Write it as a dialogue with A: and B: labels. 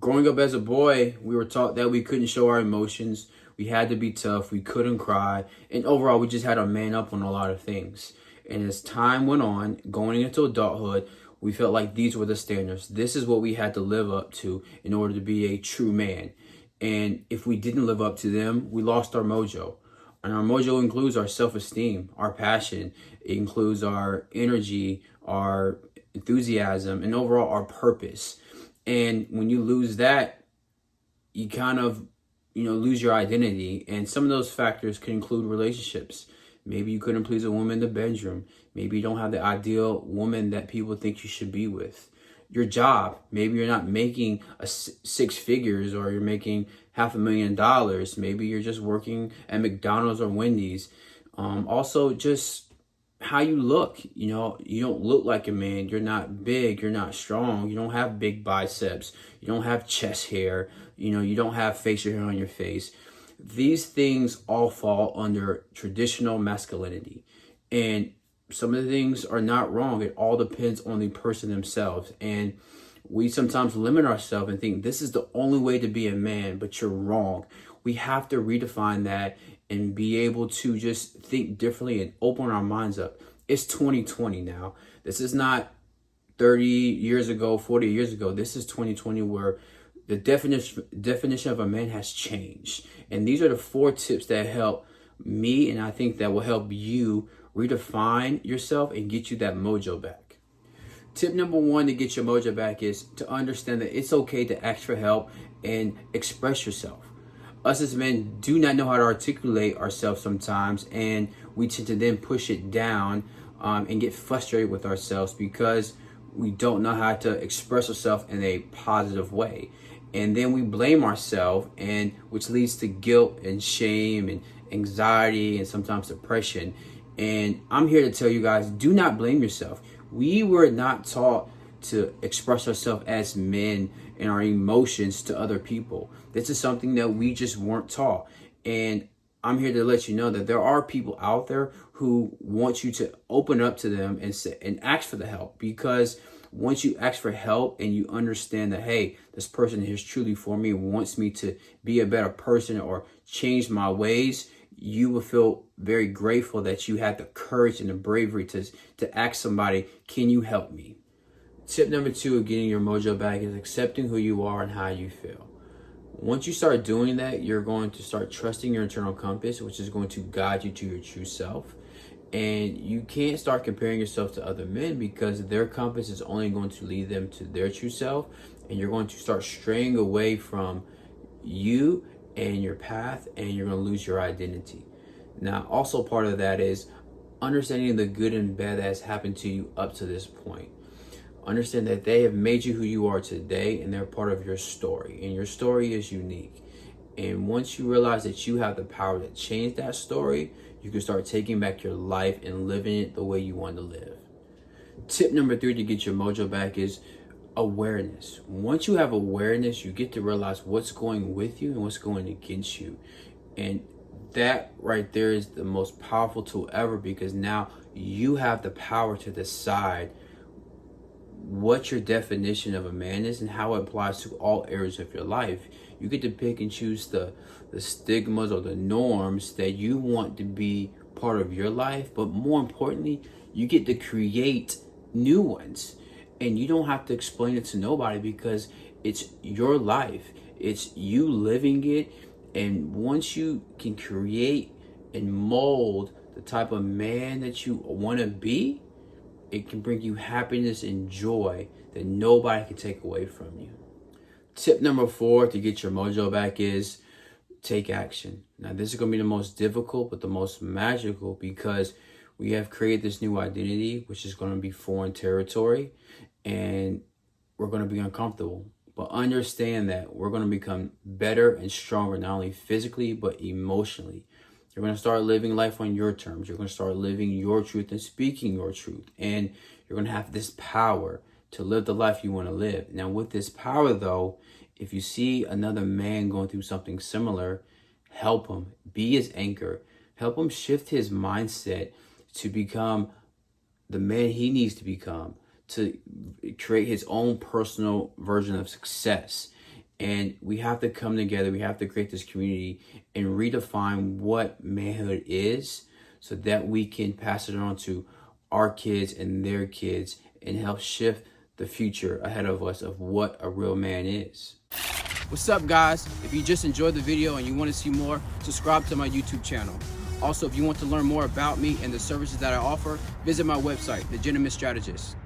A: Growing up as a boy, we were taught that we couldn't show our emotions. We had to be tough. We couldn't cry. And overall, we just had to man up on a lot of things. And as time went on, going into adulthood, we felt like these were the standards. This is what we had to live up to in order to be a true man. And if we didn't live up to them, we lost our mojo. And our mojo includes our self-esteem, our passion. It includes our energy, our enthusiasm, and overall our purpose. And when you lose that, you kind of, lose your identity. And some of those factors can include relationships. Maybe you couldn't please a woman in the bedroom. Maybe you don't have the ideal woman that people think you should be with. Your job, maybe you're not making six figures, or you're making $500,000. Maybe you're just working at McDonald's or Wendy's. Also, just how you look. You don't look like a man. You're not big. You're not strong. You don't have big biceps. You don't have chest hair. You don't have facial hair on your face. These things all fall under traditional masculinity. And some of the things are not wrong. It all depends on the person themselves. And we sometimes limit ourselves and think this is the only way to be a man, but you're wrong. We have to redefine that and be able to just think differently and open our minds up. It's 2020 now. This is not 30 years ago, 40 years ago. This is 2020, where the definition of a man has changed. And these are the 4 tips that help me, and I think that will help you redefine yourself and get you that mojo back. Tip number 1 to get your mojo back is to understand that it's okay to ask for help and express yourself. Us as men do not know how to articulate ourselves sometimes, and we tend to then push it down and get frustrated with ourselves because we don't know how to express ourselves in a positive way. And then we blame ourselves, and which leads to guilt and shame and anxiety and sometimes depression. And I'm here to tell you guys, do not blame yourself. We were not taught to express ourselves as men and our emotions to other people. This is something that we just weren't taught. And I'm here to let you know that there are people out there who want you to open up to them and ask for the help. Because once you ask for help and you understand that, hey, this person is truly for me, wants me to be a better person or change my ways, you will feel very grateful that you had the courage and the bravery to ask somebody, can you help me? Tip number 2 of getting your mojo back is accepting who you are and how you feel. Once you start doing that, you're going to start trusting your internal compass, which is going to guide you to your true self. And you can't start comparing yourself to other men, because their compass is only going to lead them to their true self. And you're going to start straying away from you and your path, and you're going to lose your identity. Now, also part of that is understanding the good and bad that has happened to you up to this point. Understand that they have made you who you are today, and they're part of your story, and your story is unique. And once you realize that you have the power to change that story, you can start taking back your life and living it the way you want to live. Tip number 3 to get your mojo back is awareness. Once you have awareness, you get to realize what's going with you and what's going against you. And that right there is the most powerful tool ever, because now you have the power to decide what your definition of a man is and how it applies to all areas of your life. You get to pick and choose the stigmas or the norms that you want to be part of your life, but more importantly, you get to create new ones. And you don't have to explain it to nobody, because it's your life. It's you living it. And once you can create and mold the type of man that you want to be, it can bring you happiness and joy that nobody can take away from you. Tip number 4 to get your mojo back is take action. Now, this is going to be the most difficult, but the most magical, because we have created this new identity, which is going to be foreign territory, and we're going to be uncomfortable. But understand that we're going to become better and stronger, not only physically, but emotionally. You're going to start living life on your terms. You're going to start living your truth and speaking your truth. And you're going to have this power to live the life you want to live. Now, with this power, though, if you see another man going through something similar, help him. Be his anchor. Help him shift his mindset to become the man he needs to become, to create his own personal version of success. And we have to come together. We have to create this community and redefine what manhood is so that we can pass it on to our kids and their kids and help shift the future ahead of us of what a real man is. What's up, guys? If you just enjoyed the video and you want to see more, subscribe to my YouTube channel. Also, if you want to learn more about me and the services that I offer, visit my website, The Gentleman Strategist.